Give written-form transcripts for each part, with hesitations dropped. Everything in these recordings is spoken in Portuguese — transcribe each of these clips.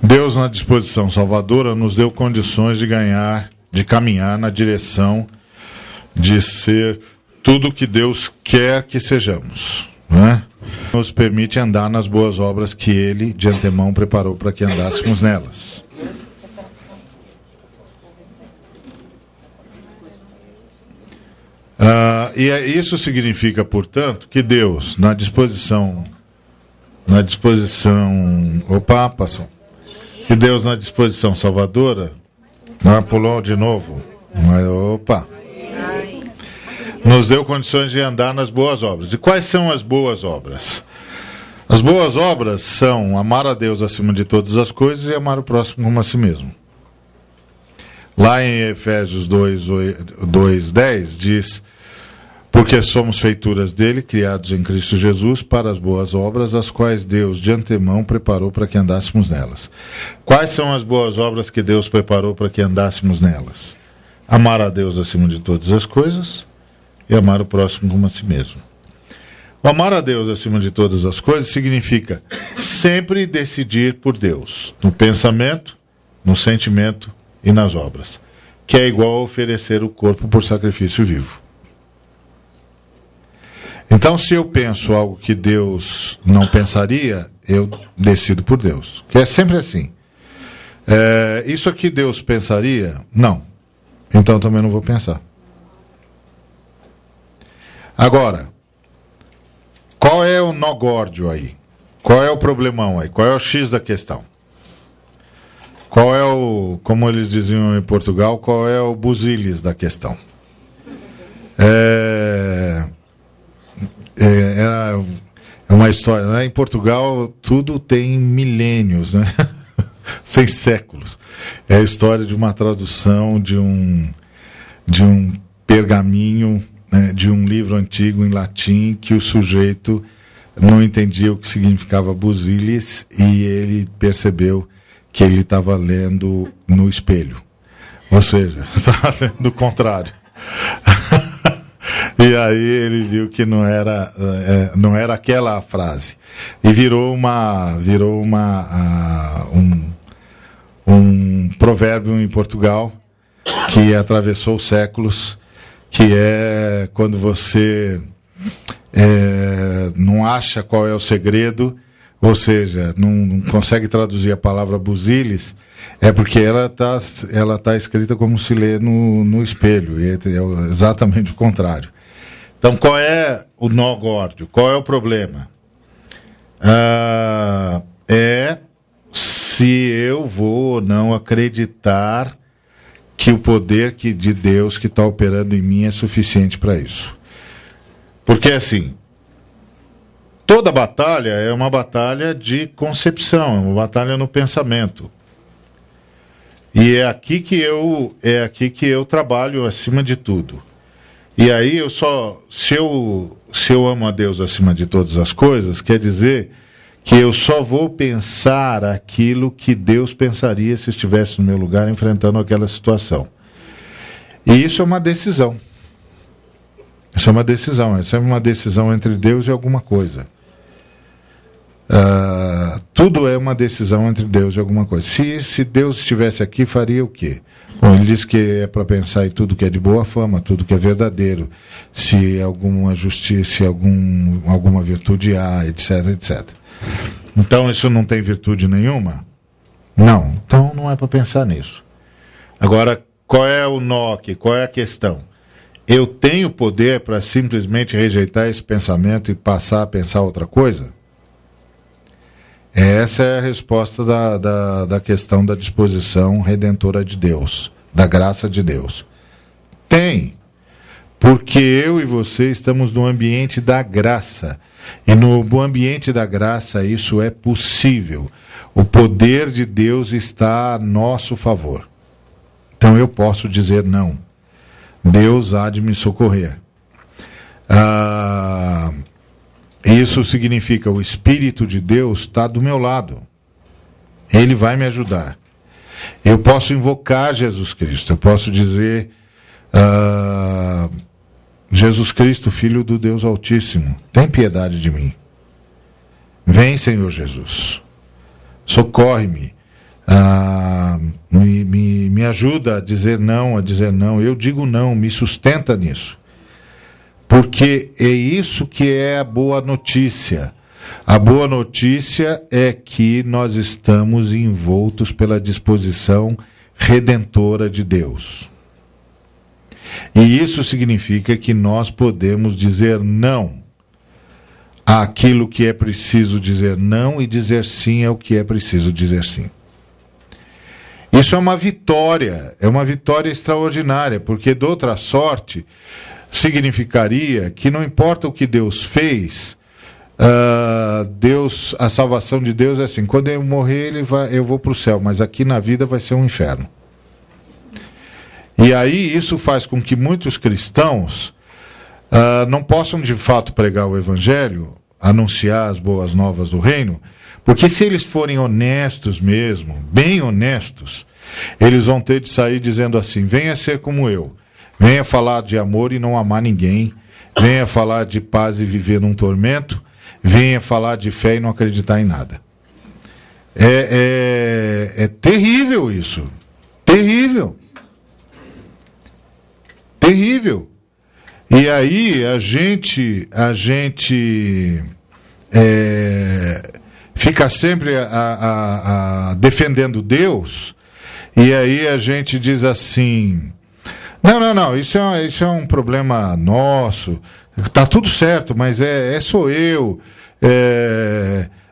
Deus, na disposição salvadora, nos deu condições de caminhar na direção de ser tudo que Deus quer que sejamos, né? Nos permite andar nas boas obras que Ele, de antemão, preparou para que andássemos nelas. Isso significa, portanto, que Deus, na disposição, que Deus, na disposição salvadora, pulou de novo, nos deu condições de andar nas boas obras. E quais são as boas obras? As boas obras são amar a Deus acima de todas as coisas e amar o próximo como a si mesmo. Lá em Efésios 2:10 diz: porque somos feituras dele, criados em Cristo Jesus, para as boas obras, as quais Deus de antemão preparou para que andássemos nelas. Quais são as boas obras que Deus preparou para que andássemos nelas? Amar a Deus acima de todas as coisas e amar o próximo como a si mesmo. O amar a Deus acima de todas as coisas significa sempre decidir por Deus, no pensamento, no sentimento e nas obras, que é igual a oferecer o corpo por sacrifício vivo. Então, se eu penso algo que Deus não pensaria, eu decido por Deus. Que é sempre assim. Isso aqui Deus pensaria? Não. Então também não vou pensar. Agora, qual é o nó górdio aí? Qual é o problemão aí? Qual é o X da questão? Qual é o, como eles diziam em Portugal, qual é o busilis da questão? É uma história, né? Em Portugal tudo tem milênios, né? Tem séculos. É a história de uma tradução de um pergaminho, né? De um livro antigo em latim, que o sujeito não entendia o que significava busilis e ele percebeu que ele estava lendo no espelho, ou seja, estava lendo o contrário. E aí ele viu que não era aquela a frase. E virou um provérbio em Portugal que atravessou séculos, que é quando você não acha qual é o segredo, ou seja, não consegue traduzir a palavra busilis, é porque ela tá escrita como se lê no espelho, e é exatamente o contrário. Então, qual é o nó górdio? Qual é o problema? Se eu vou ou não acreditar que o poder de Deus que está operando em mim é suficiente para isso. Porque, assim, toda batalha é uma batalha de concepção, é uma batalha no pensamento. E é aqui que eu trabalho acima de tudo. E aí se eu amo a Deus acima de todas as coisas, quer dizer que eu só vou pensar aquilo que Deus pensaria se estivesse no meu lugar enfrentando aquela situação. E isso é uma decisão. Isso é uma decisão. Isso é uma decisão entre Deus e alguma coisa. Tudo é uma decisão entre Deus e alguma coisa. Se Deus estivesse aqui, faria o quê? Bom, ele diz que é para pensar em tudo que é de boa fama, tudo que é verdadeiro, se alguma justiça, se alguma virtude há, etc, etc. Então isso não tem virtude nenhuma? Não. Então não é para pensar nisso. Agora, qual é o nó aqui? Qual é a questão? Eu tenho poder para simplesmente rejeitar esse pensamento e passar a pensar outra coisa? Essa é a resposta da questão da disposição redentora de Deus, da graça de Deus. Tem, porque eu e você estamos no ambiente da graça, e no ambiente da graça isso é possível. O poder de Deus está a nosso favor. Então eu posso dizer não. Deus há de me socorrer. Isso significa o Espírito de Deus está do meu lado. Ele vai me ajudar. Eu posso invocar Jesus Cristo. Eu posso dizer: Jesus Cristo, Filho do Deus Altíssimo, tem piedade de mim. Vem, Senhor Jesus. Socorre-me. Me ajuda a dizer não, eu digo não, me sustenta nisso. Porque é isso que é a boa notícia. A boa notícia é que nós estamos envoltos pela disposição redentora de Deus. E isso significa que nós podemos dizer não àquilo que é preciso dizer não e dizer sim ao que é preciso dizer sim. Isso é uma vitória extraordinária, porque de outra sorte significaria que não importa o que Deus fez, a salvação de Deus é assim: quando eu morrer, eu vou para o céu, mas aqui na vida vai ser um inferno. E aí isso faz com que muitos cristãos não possam de fato pregar o Evangelho, anunciar as boas novas do reino, porque se eles forem honestos mesmo, bem honestos, eles vão ter de sair dizendo assim: venha ser como eu, venha falar de amor e não amar ninguém, venha falar de paz e viver num tormento, venha falar de fé e não acreditar em nada. É terrível isso, terrível. Terrível. E aí a gente fica sempre defendendo Deus, e aí a gente diz assim: não, isso é um problema nosso, tá tudo certo, mas sou eu,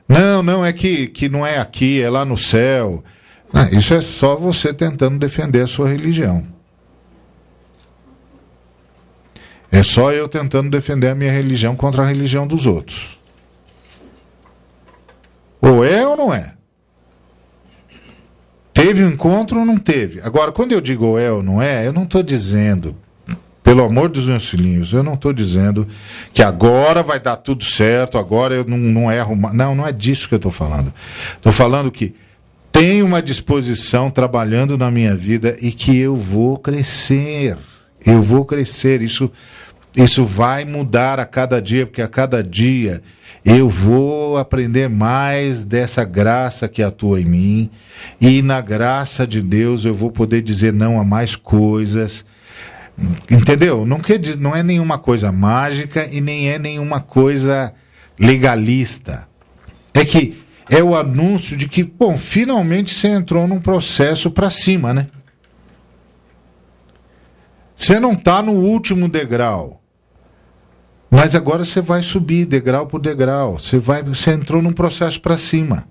não é que não é aqui, é lá no céu. Isso é só você tentando defender a sua religião. É só eu tentando defender a minha religião contra a religião dos outros. Ou é ou não é? Teve um encontro ou não teve? Agora, quando eu digo ou é ou não é, eu não estou dizendo, pelo amor dos meus filhinhos, eu não estou dizendo que agora vai dar tudo certo, agora eu não erro mais. Não é disso que eu estou falando. Estou falando que tem uma disposição trabalhando na minha vida e que eu vou crescer. Eu vou crescer, isso vai mudar a cada dia, porque a cada dia eu vou aprender mais dessa graça que atua em mim, e na graça de Deus eu vou poder dizer não a mais coisas, entendeu? Não é nenhuma coisa mágica e nem é nenhuma coisa legalista. É que é o anúncio de que, finalmente você entrou num processo para cima, né? Você não está no último degrau, mas agora você vai subir degrau por degrau. Você entrou num processo para cima.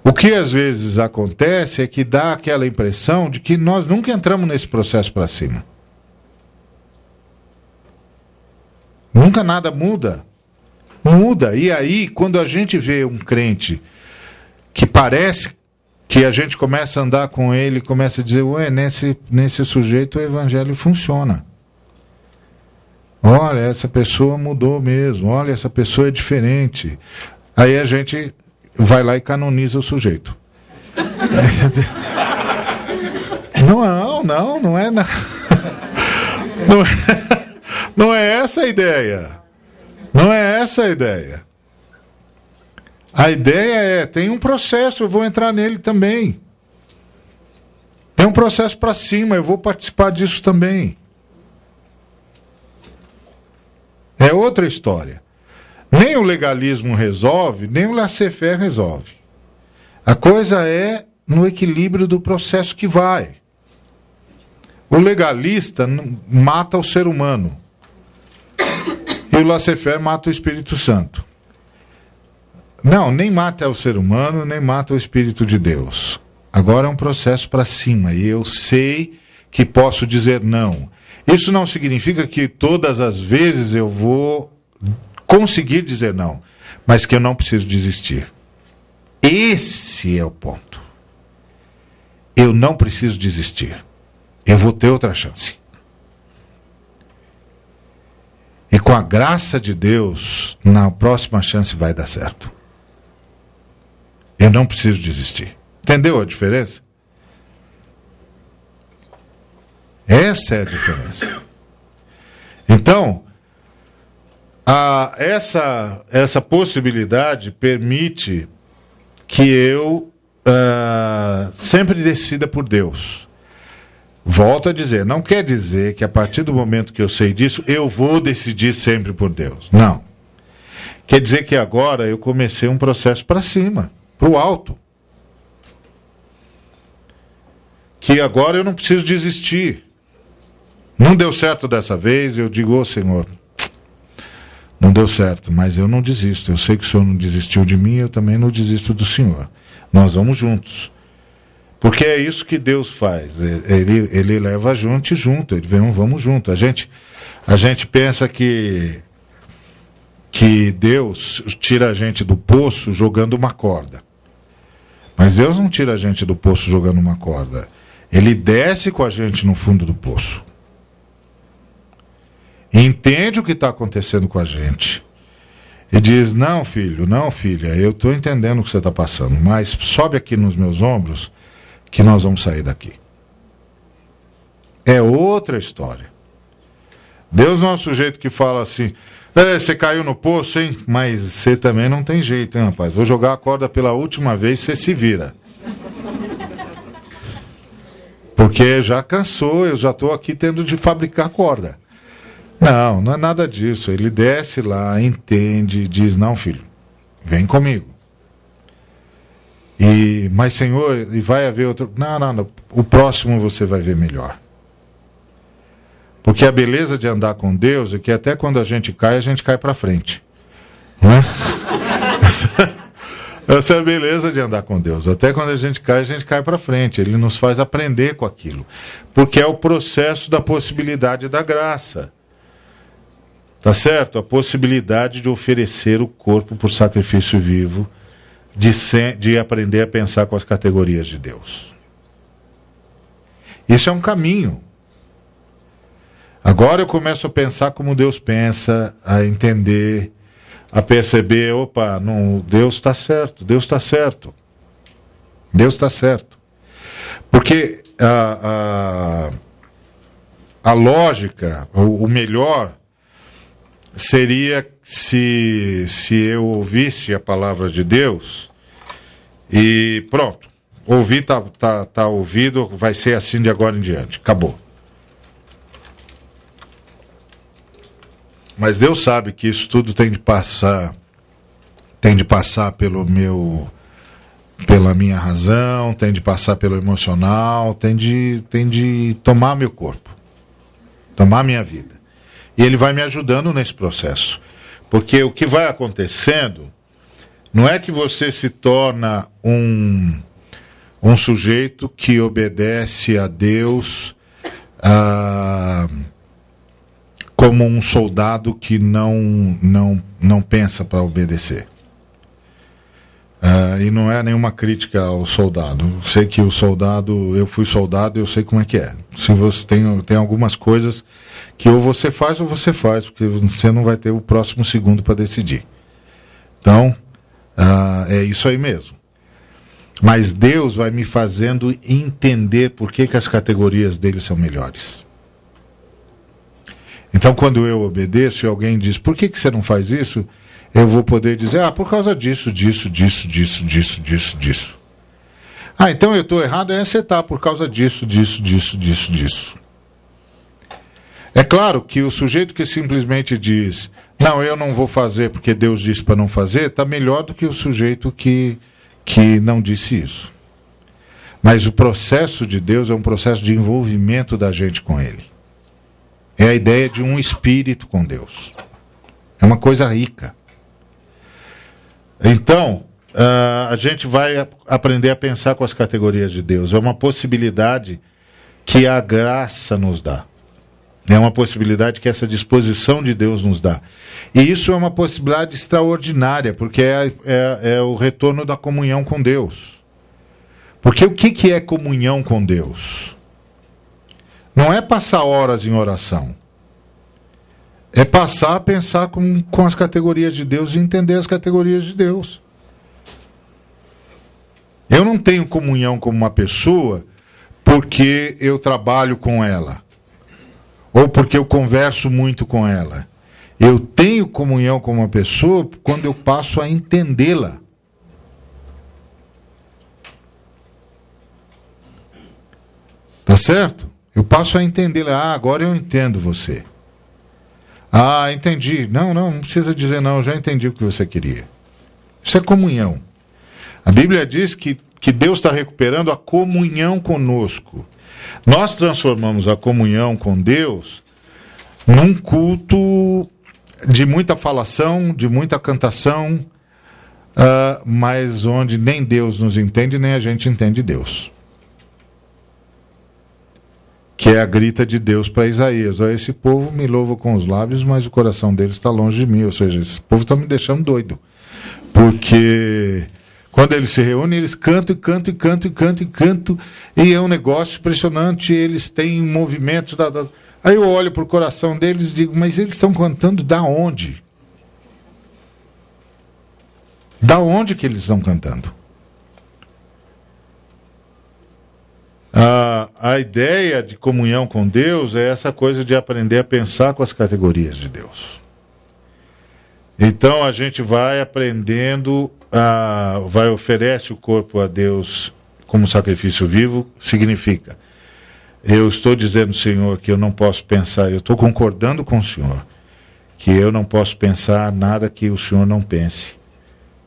O que às vezes acontece é que dá aquela impressão de que nós nunca entramos nesse processo para cima. Nunca nada muda. Muda. E aí, quando a gente vê um crente que parece que a gente começa a andar com ele, começa a dizer: ué, nesse sujeito o evangelho funciona. Olha, essa pessoa mudou mesmo. Olha, essa pessoa é diferente. Aí a gente vai lá e canoniza o sujeito. Não é. Não é essa a ideia. Não é essa a ideia. A ideia tem um processo, eu vou entrar nele também. Tem um processo para cima, eu vou participar disso também. É outra história. Nem o legalismo resolve, nem o laissez-faire resolve. A coisa é no equilíbrio do processo que vai. O legalista mata o ser humano. E o laissez-faire mata o Espírito Santo. Não, nem mata o ser humano, nem mata o Espírito de Deus. Agora é um processo para cima, e eu sei que posso dizer não. Isso não significa que todas as vezes eu vou conseguir dizer não, mas que eu não preciso desistir. Esse é o ponto. Eu não preciso desistir. Eu vou ter outra chance. E com a graça de Deus, na próxima chance vai dar certo. Eu não preciso desistir. Entendeu a diferença? Essa é a diferença. Então, essa possibilidade permite que eu sempre decida por Deus. Volto a dizer, não quer dizer que a partir do momento que eu sei disso, eu vou decidir sempre por Deus. Não. Quer dizer que agora eu comecei um processo para cima, para o alto. Que agora eu não preciso desistir. Não deu certo dessa vez, eu digo, Senhor, não deu certo, mas eu não desisto. Eu sei que o Senhor não desistiu de mim, eu também não desisto do Senhor. Nós vamos juntos. Porque é isso que Deus faz. Ele leva a gente junto, ele vem, vamos junto. A gente pensa que Deus tira a gente do poço jogando uma corda. Mas Deus não tira a gente do poço jogando uma corda. Ele desce com a gente no fundo do poço. Entende o que está acontecendo com a gente. E diz, não filho, não filha, eu estou entendendo o que você está passando, mas sobe aqui nos meus ombros que nós vamos sair daqui. É outra história. Deus não é um sujeito que fala assim, você caiu no poço, hein? Mas você também não tem jeito, hein, rapaz? Vou jogar a corda pela última vez, você se vira. Porque já cansou, eu já estou aqui tendo de fabricar corda. Não é nada disso. Ele desce lá, entende, diz, não filho, vem comigo. Mas Senhor, e vai haver outro... Não, o próximo você vai ver melhor. Porque a beleza de andar com Deus é que até quando a gente cai para frente. Não é? Essa é a beleza de andar com Deus. Até quando a gente cai para frente. Ele nos faz aprender com aquilo. Porque é o processo da possibilidade da graça. Tá certo? A possibilidade de oferecer o corpo por sacrifício vivo, de aprender a pensar com as categorias de Deus. Isso é um caminho. Agora eu começo a pensar como Deus pensa, a entender, a perceber, opa, não, Deus está certo, Deus está certo. Deus está certo. Porque a lógica, o melhor, seria se eu ouvisse a palavra de Deus e pronto, ouvi, tá ouvido, vai ser assim de agora em diante, acabou. Mas Deus sabe que isso tudo tem de passar pela minha razão, tem de passar pelo emocional, tem de tomar meu corpo, tomar minha vida. E ele vai me ajudando nesse processo. Porque o que vai acontecendo não é que você se torna um sujeito que obedece a Deus como um soldado que não pensa para obedecer. E não é nenhuma crítica ao soldado. Eu sei que o soldado, eu fui soldado, eu sei como é que é. Se você tem algumas coisas que ou você faz, porque você não vai ter o próximo segundo para decidir. Então, é isso aí mesmo. Mas Deus vai me fazendo entender por que as categorias dele são melhores. Então, quando eu obedeço e alguém diz, por que você não faz isso? Eu vou poder dizer, por causa disso. Então eu estou errado, você está por causa disso. É claro que o sujeito que simplesmente diz, não, eu não vou fazer porque Deus disse para não fazer, está melhor do que o sujeito que não disse isso. Mas o processo de Deus é um processo de envolvimento da gente com Ele. É a ideia de um espírito com Deus. É uma coisa rica. Então, a gente vai aprender a pensar com as categorias de Deus. É uma possibilidade que a graça nos dá. É uma possibilidade que essa disposição de Deus nos dá. E isso é uma possibilidade extraordinária, porque é o retorno da comunhão com Deus. Porque o que é comunhão com Deus? Não é passar horas em oração. É passar a pensar com as categorias de Deus e entender as categorias de Deus. Eu não tenho comunhão com uma pessoa porque eu trabalho com ela. Ou porque eu converso muito com ela. Eu tenho comunhão com uma pessoa quando eu passo a entendê-la. certo? Eu passo a entender. Agora eu entendo você. Entendi. Não precisa dizer não, eu já entendi o que você queria. Isso é comunhão. A Bíblia diz que Deus está recuperando a comunhão conosco. Nós transformamos a comunhão com Deus num culto de muita falação, de muita cantação, mas onde nem Deus nos entende, nem a gente entende Deus. Que é a grita de Deus para Isaías: esse povo me louva com os lábios, mas o coração deles está longe de mim. Ou seja, esse povo está me deixando doido. Porque quando eles se reúnem, eles cantam, e é um negócio impressionante. Eles têm movimento. Aí eu olho para o coração deles e digo: mas eles estão cantando da onde? Da onde que eles estão cantando? A ideia de comunhão com Deus é essa coisa de aprender a pensar com as categorias de Deus. Então a gente vai aprendendo, oferece o corpo a Deus como sacrifício vivo. Significa, eu estou dizendo, Senhor, que eu não posso pensar, eu estou concordando com o Senhor, que eu não posso pensar nada que o Senhor não pense,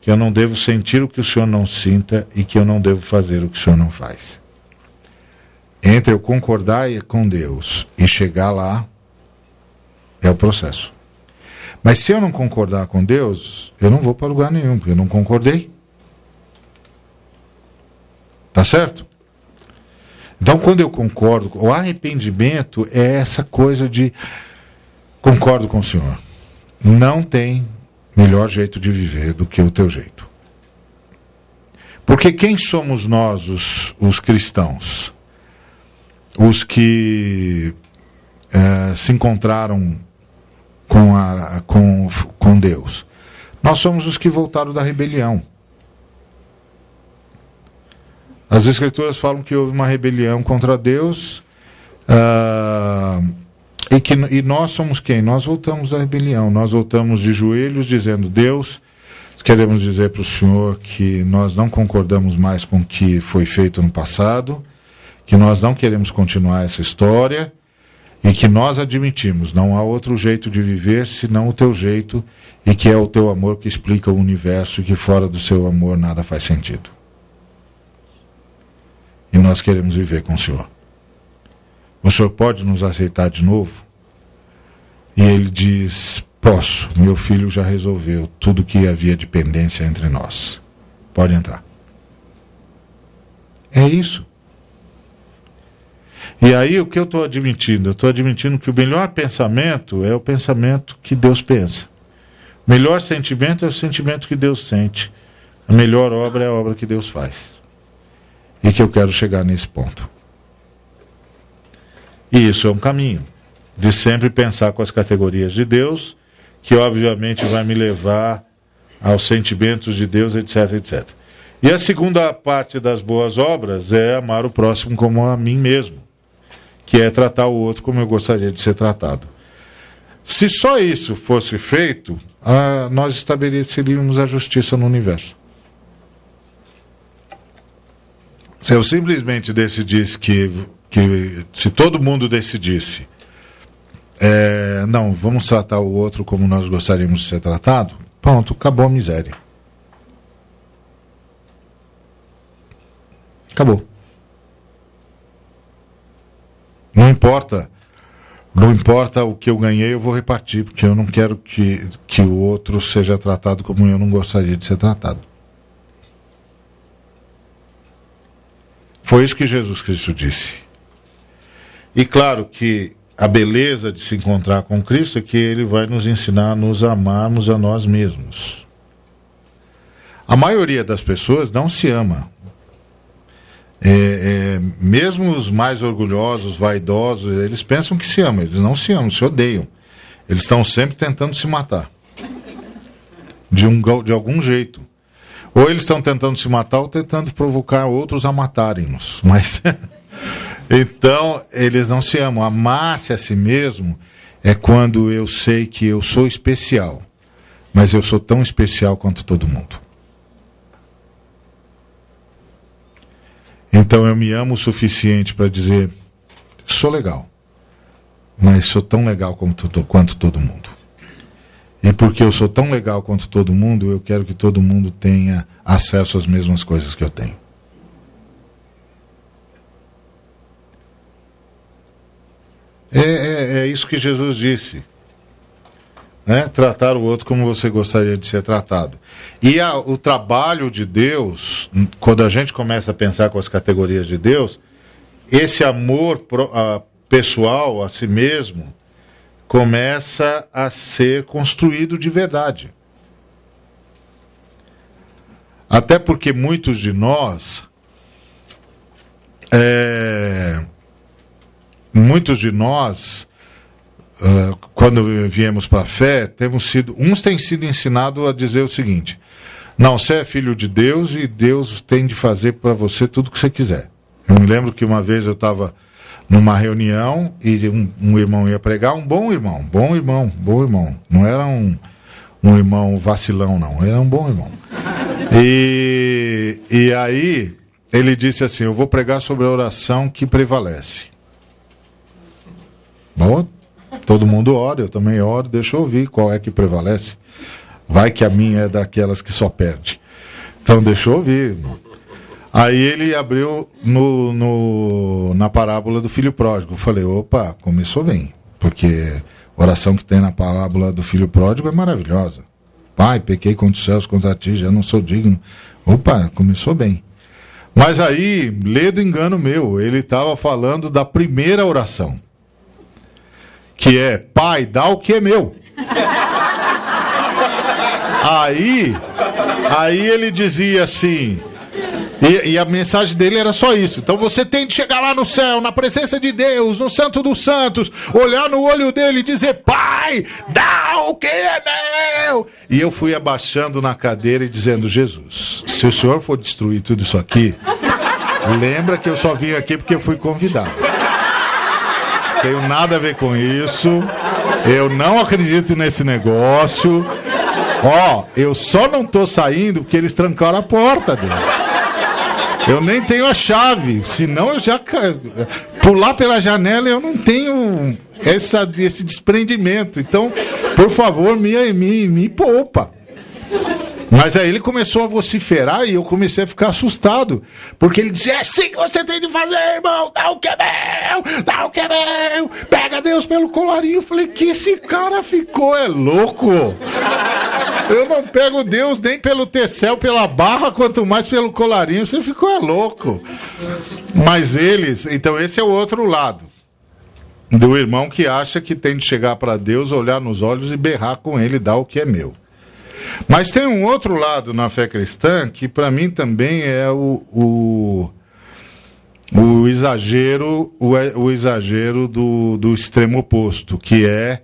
que eu não devo sentir o que o Senhor não sinta e que eu não devo fazer o que o Senhor não faz. Entre eu concordar com Deus e chegar lá, é o processo. Mas se eu não concordar com Deus, eu não vou para lugar nenhum, porque eu não concordei. Tá certo? Então, quando eu concordo, o arrependimento é essa coisa de concordo com o Senhor. Não tem melhor jeito de viver do que o teu jeito. Porque quem somos nós, os cristãos? Os que se encontraram com Deus. Nós somos os que voltaram da rebelião. As Escrituras falam que houve uma rebelião contra Deus, e nós somos quem? Nós voltamos da rebelião. Nós voltamos de joelhos dizendo: Deus, queremos dizer para o Senhor que nós não concordamos mais com o que foi feito no passado, que nós não queremos continuar essa história e que nós admitimos, não há outro jeito de viver senão o teu jeito, e que é o teu amor que explica o universo e que fora do seu amor nada faz sentido. E nós queremos viver com o Senhor. O Senhor pode nos aceitar de novo? E ele diz: posso, meu filho já resolveu tudo que havia de pendência entre nós. Pode entrar. É isso. E aí o que eu estou admitindo? Eu estou admitindo que o melhor pensamento é o pensamento que Deus pensa. O melhor sentimento é o sentimento que Deus sente. A melhor obra é a obra que Deus faz. E que eu quero chegar nesse ponto. E isso é um caminho de sempre pensar com as categorias de Deus, que obviamente vai me levar aos sentimentos de Deus, etc, etc. E a segunda parte das boas obras é amar o próximo como a mim mesmo, que é tratar o outro como eu gostaria de ser tratado. Se só isso fosse feito, nós estabeleceríamos a justiça no universo. Se eu simplesmente decidisse que se todo mundo decidisse, não, vamos tratar o outro como nós gostaríamos de ser tratado, pronto, acabou a miséria. Acabou. Não importa o que eu ganhei, eu vou repartir, porque eu não quero que o outro seja tratado como eu não gostaria de ser tratado. Foi isso que Jesus Cristo disse. E claro que a beleza de se encontrar com Cristo é que Ele vai nos ensinar a nos amarmos a nós mesmos. A maioria das pessoas não se ama. Mesmo os mais orgulhosos, vaidosos, eles pensam que se amam, eles não se amam, se odeiam. Eles estão sempre tentando se matar. De algum jeito. Ou eles estão tentando se matar ou tentando provocar outros a matarem-nos. Mas então, eles não se amam. Amar-se a si mesmo é quando eu sei que eu sou especial, mas eu sou tão especial quanto todo mundo. Então eu me amo o suficiente para dizer: sou legal, mas sou tão legal quanto todo mundo. E porque eu sou tão legal quanto todo mundo, eu quero que todo mundo tenha acesso às mesmas coisas que eu tenho. É isso que Jesus disse. Né? Tratar o outro como você gostaria de ser tratado. E o trabalho de Deus, quando a gente começa a pensar com as categorias de Deus, esse amor pessoal a si mesmo começa a ser construído de verdade. Até porque muitos de nós quando viemos para a fé, uns têm sido ensinados a dizer o seguinte: não, você é filho de Deus e Deus tem de fazer para você tudo o que você quiser. Eu me lembro que uma vez eu estava numa reunião e um irmão ia pregar, um bom irmão. Não era um irmão vacilão, não, era um bom irmão. E aí ele disse assim: eu vou pregar sobre a oração que prevalece. Bom, todo mundo ora, eu também oro, deixa eu ouvir qual é que prevalece. Vai que a minha é daquelas que só perde. Então deixa eu ouvir. Aí ele abriu na parábola do filho pródigo. Eu falei, opa, começou bem. Porque a oração que tem na parábola do filho pródigo é maravilhosa. Pai, pequei contra os céus, contra ti, já não sou digno. Opa, começou bem. Mas aí, lê do engano meu, ele estava falando da primeira oração. Que é, Pai, dá o que é meu. Aí ele dizia assim, e a mensagem dele era só isso. Então você tem de chegar lá no céu, na presença de Deus, no Santo dos Santos, olhar no olho dele e dizer, Pai, dá o que é meu. E eu fui abaixando na cadeira e dizendo, Jesus, se o Senhor for destruir tudo isso aqui, lembra que eu só vim aqui porque eu fui convidado. Tenho nada a ver com isso. Eu não acredito nesse negócio. Eu só não tô saindo porque eles trancaram a porta, Deus. Eu nem tenho a chave. Senão eu já pular pela janela, eu não tenho esse desprendimento. Então, por favor, me poupa. Mas aí ele começou a vociferar e eu comecei a ficar assustado. Porque ele dizia, é assim que você tem de fazer, irmão. Dá o que é meu, dá o que é meu. Pega Deus pelo colarinho. Eu falei, que esse cara ficou, é louco. Eu não pego Deus nem pelo tecel, pela barra, quanto mais pelo colarinho. Você ficou, é louco. Mas então esse é o outro lado. Do irmão que acha que tem de chegar para Deus, olhar nos olhos e berrar com ele, dar o que é meu. Mas tem um outro lado na fé cristã que para mim também é o exagero do extremo oposto, que é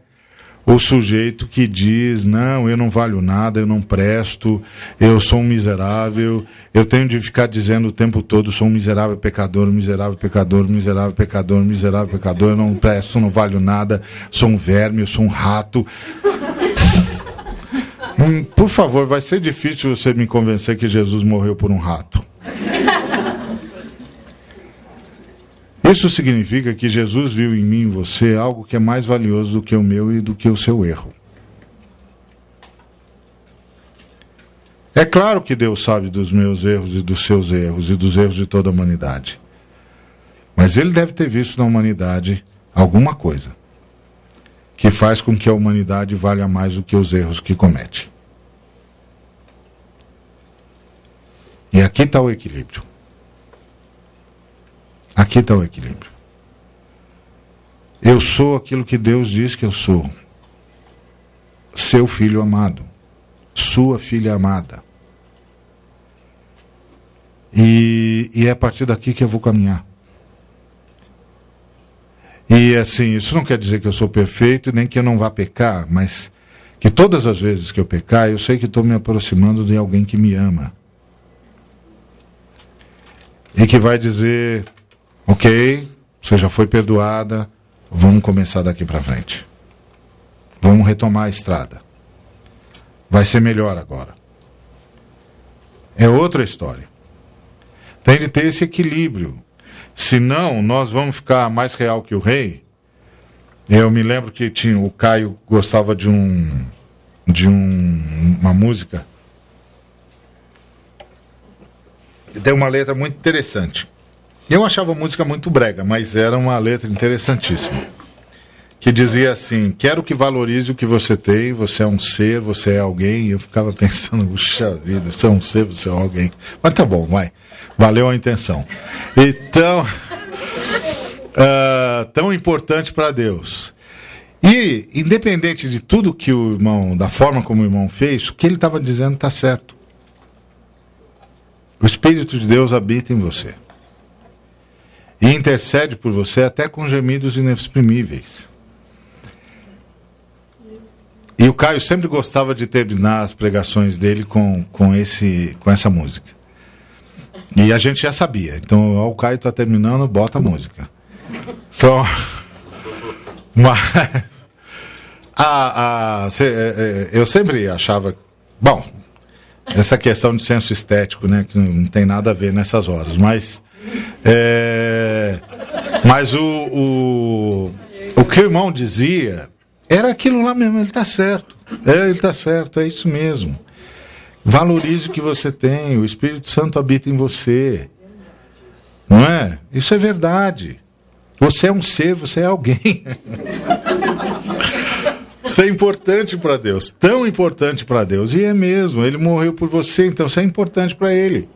o sujeito que diz, não, eu não valho nada, eu não presto, eu sou um miserável, eu tenho de ficar dizendo o tempo todo, sou um miserável pecador, miserável pecador, miserável pecador, miserável pecador, eu não presto, não valho nada, sou um verme, eu sou um rato. Por favor, vai ser difícil você me convencer que Jesus morreu por um rato. Isso significa que Jesus viu em mim e você algo que é mais valioso do que o meu e do que o seu erro. É claro que Deus sabe dos meus erros e dos seus erros e dos erros de toda a humanidade. Mas Ele deve ter visto na humanidade alguma coisa que faz com que a humanidade valha mais do que os erros que comete. E aqui está o equilíbrio. Aqui está o equilíbrio. Eu sou aquilo que Deus diz que eu sou. Seu filho amado. Sua filha amada. E é a partir daqui que eu vou caminhar. E assim, isso não quer dizer que eu sou perfeito, nem que eu não vá pecar, mas que todas as vezes que eu pecar, eu sei que estou me aproximando de alguém que me ama. E que vai dizer, ok, você já foi perdoada, vamos começar daqui para frente. Vamos retomar a estrada. Vai ser melhor agora. É outra história. Tem de ter esse equilíbrio. Senão, nós vamos ficar mais real que o rei. Eu me lembro que o Caio gostava de uma música. Tem uma letra muito interessante. Eu achava a música muito brega, mas era uma letra interessantíssima. Que dizia assim: quero que valorize o que você tem, você é um ser, você é alguém. E eu ficava pensando, puxa vida, você é um ser, você é alguém. Mas tá bom, vai. Valeu a intenção. Então, tão importante para Deus. E, independente de tudo que o irmão, da forma como o irmão fez, o que ele estava dizendo está certo. O Espírito de Deus habita em você. E intercede por você até com gemidos inexprimíveis. E o Caio sempre gostava de terminar as pregações dele com essa música. E a gente já sabia. Então, ó, o Caio está terminando, bota a música. Então, eu sempre achava... Bom, essa questão de senso estético, né, que não tem nada a ver nessas horas, mas o que o irmão dizia era aquilo lá mesmo. Ele está certo, ele está certo, é isso mesmo. Valorize o que você tem, o Espírito Santo habita em você, não é? Isso é verdade. Você é um ser, você é alguém. Isso é importante para Deus, tão importante para Deus, e é mesmo. Ele morreu por você, então isso é importante para Ele.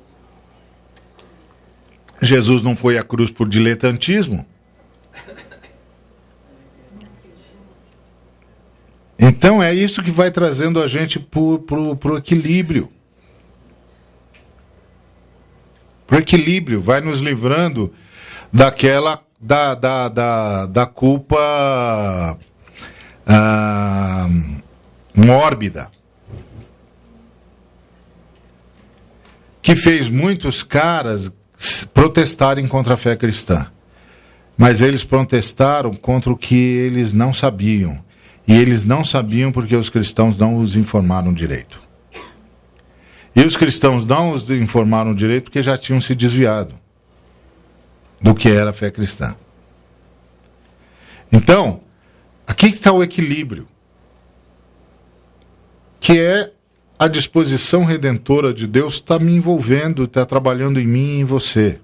Jesus não foi à cruz por diletantismo. Então é isso que vai trazendo a gente pro equilíbrio. Pro equilíbrio, vai nos livrando daquela da culpa mórbida, que fez muitos caras protestarem contra a fé cristã. Mas eles protestaram contra o que eles não sabiam. E eles não sabiam porque os cristãos não os informaram direito. E os cristãos não os informaram direito porque já tinham se desviado do que era a fé cristã. Então, aqui está o equilíbrio, que é a disposição redentora de Deus está me envolvendo, está trabalhando em mim e em você.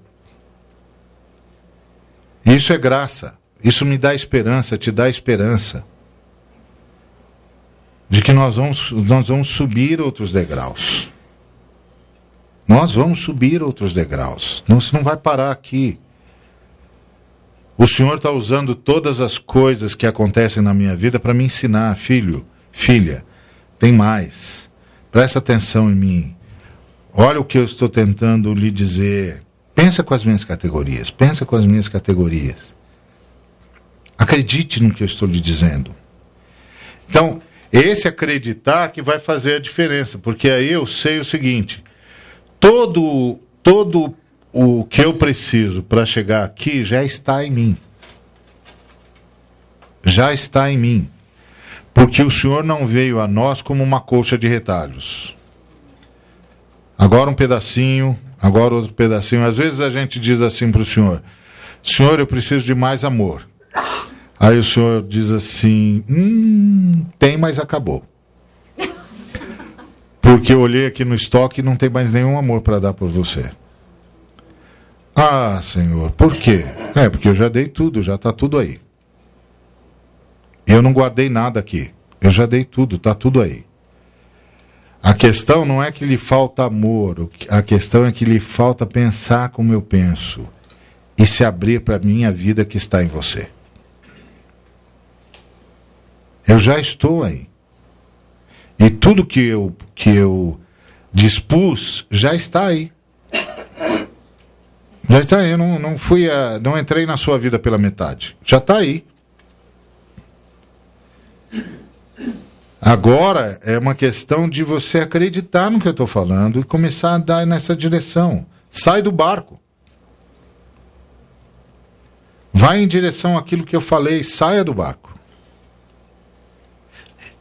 Isso é graça, isso me dá esperança, te dá esperança de que nós vamos subir outros degraus. Nós vamos subir outros degraus. Isso não vai parar aqui. O Senhor está usando todas as coisas que acontecem na minha vida para me ensinar, filho, filha, tem mais. Presta atenção em mim. Olha o que eu estou tentando lhe dizer. Pensa com as minhas categorias. Pensa com as minhas categorias. Acredite no que eu estou lhe dizendo. Então, esse acreditar que vai fazer a diferença, porque aí eu sei o seguinte: todo o que eu preciso para chegar aqui já está em mim. Já está em mim. Porque o Senhor não veio a nós como uma colcha de retalhos. Agora um pedacinho, agora outro pedacinho. Às vezes a gente diz assim para o Senhor: Senhor, eu preciso de mais amor. Aí o Senhor diz assim: tem, mas acabou. Porque eu olhei aqui no estoque e não tem mais nenhum amor para dar por você. Ah, Senhor, por quê? Porque eu já dei tudo, já está tudo aí. Eu não guardei nada aqui. Eu já dei tudo, está tudo aí. A questão não é que lhe falta amor, a questão é que lhe falta pensar como eu penso e se abrir para a minha vida que está em você. Eu já estou aí. E tudo que eu dispus já está aí. Já está aí. Eu não entrei na sua vida pela metade. Já está aí. Agora é uma questão de você acreditar no que eu estou falando e começar a dar nessa direção. Sai do barco. Vai em direção àquilo que eu falei. Saia do barco.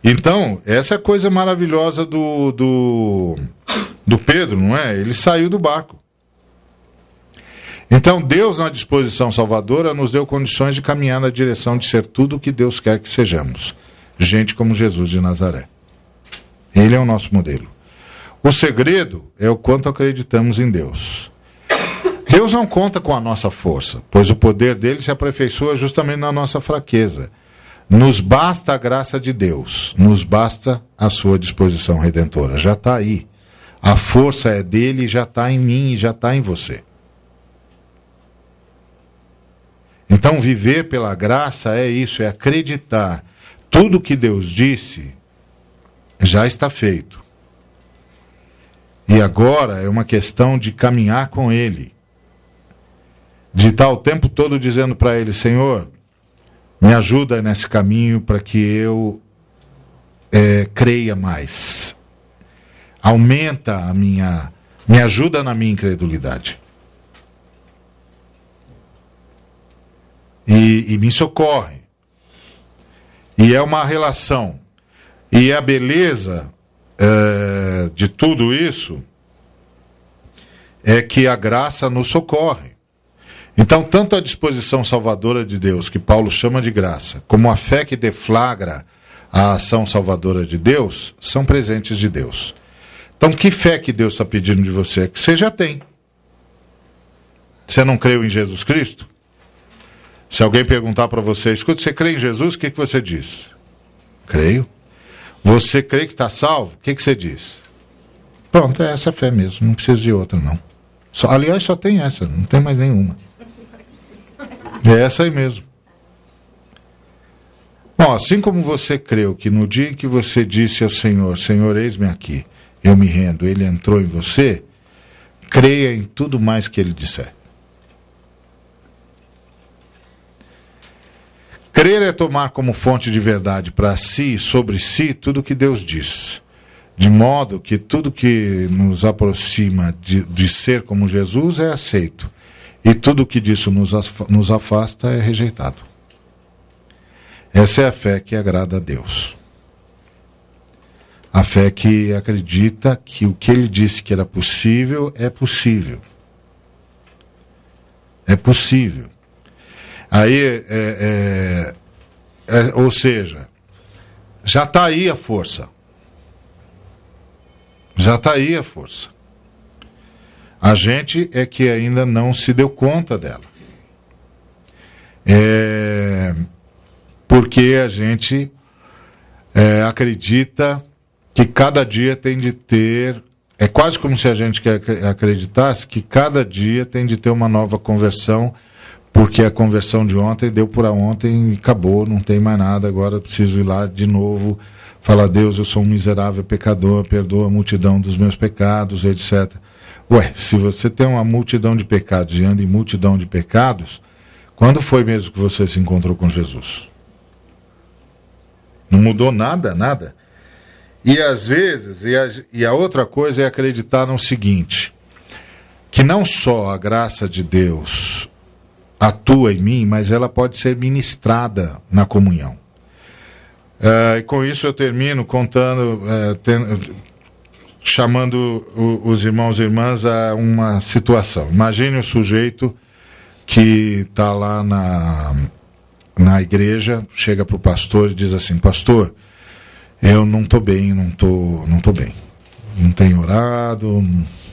Então, essa é a coisa maravilhosa do Pedro, não é? Ele saiu do barco. Então Deus, na disposição salvadora, nos deu condições de caminhar na direção de ser tudo o que Deus quer que sejamos. Gente como Jesus de Nazaré. Ele é o nosso modelo. O segredo é o quanto acreditamos em Deus. Deus não conta com a nossa força, pois o poder dele se aperfeiçoa justamente na nossa fraqueza. Nos basta a graça de Deus, nos basta a sua disposição redentora. Já está aí. A força é dele, já está em mim e já está em você. Então viver pela graça é isso, é acreditar. Tudo que Deus disse já está feito. E agora é uma questão de caminhar com Ele. De estar o tempo todo dizendo para Ele: Senhor, me ajuda nesse caminho para que eu creia mais. Aumenta a minha... Me ajuda na minha incredulidade. E me socorre. E é uma relação. E a beleza de tudo isso é que a graça nos socorre. Então, tanto a disposição salvadora de Deus, que Paulo chama de graça, como a fé que deflagra a ação salvadora de Deus, são presentes de Deus. Então, que fé que Deus está pedindo de você? Que você já tem. Você não creu em Jesus Cristo? Se alguém perguntar para você: escuta, você crê em Jesus? O que você diz? Creio. Você crê que está salvo? O que você diz? Pronto, é essa fé mesmo, não precisa de outra não. Aliás, só tem essa, não tem mais nenhuma. É essa aí mesmo. Bom, assim como você creu que no dia em que você disse ao Senhor: Senhor, eis-me aqui, eu me rendo, Ele entrou em você, creia em tudo mais que Ele disser. Crer é tomar como fonte de verdade para si e sobre si tudo que Deus diz. De modo que tudo que nos aproxima de ser como Jesus é aceito. E tudo que disso nos afasta é rejeitado. Essa é a fé que agrada a Deus. A fé que acredita que o que Ele disse que era possível, é possível. É possível. Aí, ou seja, já está aí a força. Já está aí a força. A gente é que ainda não se deu conta dela. Porque a gente acredita que cada dia tem de ter... É quase como se a gente acreditasse que cada dia tem de ter uma nova conversão, porque a conversão de ontem deu por ontem e acabou, não tem mais nada, agora eu preciso ir lá de novo, falar: Deus, eu sou um miserável pecador, perdoa a multidão dos meus pecados, etc. Ué, se você tem uma multidão de pecados e anda em multidão de pecados, quando foi mesmo que você se encontrou com Jesus? Não mudou nada, nada. E às vezes, e a outra coisa é acreditar no seguinte, que não só a graça de Deus atua em mim, mas ela pode ser ministrada na comunhão. E com isso eu termino contando, chamando os irmãos e irmãs a uma situação. Imagine o sujeito que está lá na igreja, chega para o pastor e diz assim: pastor, eu não estou bem, não tô bem. Não tenho orado,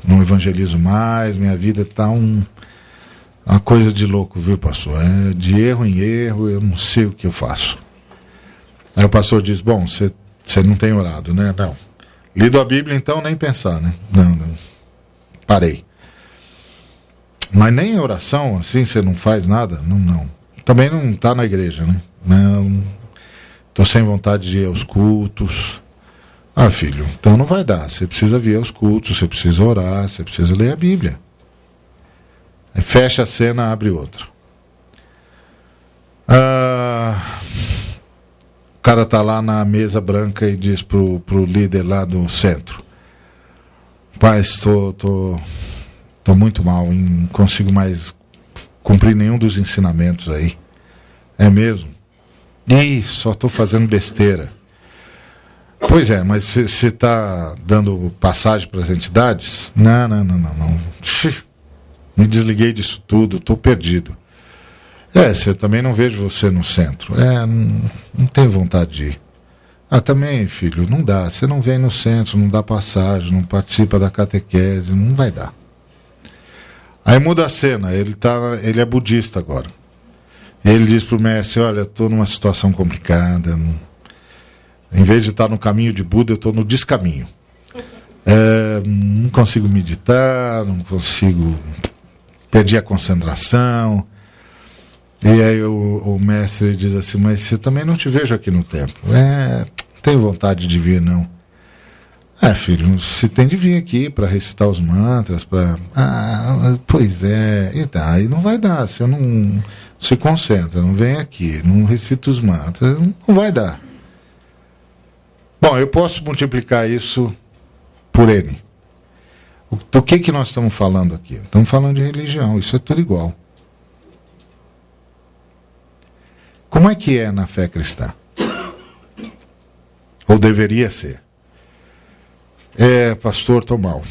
não evangelizo mais, minha vida está uma coisa de louco, viu, pastor? É de erro em erro, eu não sei o que eu faço. Aí o pastor diz: bom, você não tem orado, né? Não. Lido a Bíblia, então, nem pensar, né? Não. Parei. Mas nem oração, assim, você não faz nada? Não. Também não está na igreja, né? Não. Estou sem vontade de ir aos cultos. Ah, filho, então não vai dar. Você precisa vir aos cultos, você precisa orar, você precisa ler a Bíblia. Aí fecha a cena, abre outra. O cara está lá na mesa branca e diz pro líder lá do centro: pai, estou muito mal, não consigo mais cumprir nenhum dos ensinamentos aí. É mesmo? Ih, só estou fazendo besteira. Pois é, mas você está dando passagem para as entidades? Não. Me desliguei disso tudo, estou perdido. Você também não vejo você no centro. Não tenho vontade de ir. Também, filho, não dá. Você não vem no centro, não dá passagem, não participa da catequese, não vai dar. Aí muda a cena, ele é budista agora. Ele diz para o mestre, olha, estou numa situação complicada. Em vez de estar no caminho de Buda, eu estou no descaminho. Não consigo meditar, não consigo... Perdi a concentração. E aí o mestre diz assim, mas você também não te vejo aqui no templo. Não tenho vontade de vir, não. Filho, você tem de vir aqui para recitar os mantras, para... pois é. Então, aí não vai dar, você não se concentra, não vem aqui, não recita os mantras, não vai dar. Bom, eu posso multiplicar isso por N. Do que nós estamos falando aqui? Estamos falando de religião, isso é tudo igual. Como é que é na fé cristã? Ou deveria ser? Pastor, estou mal.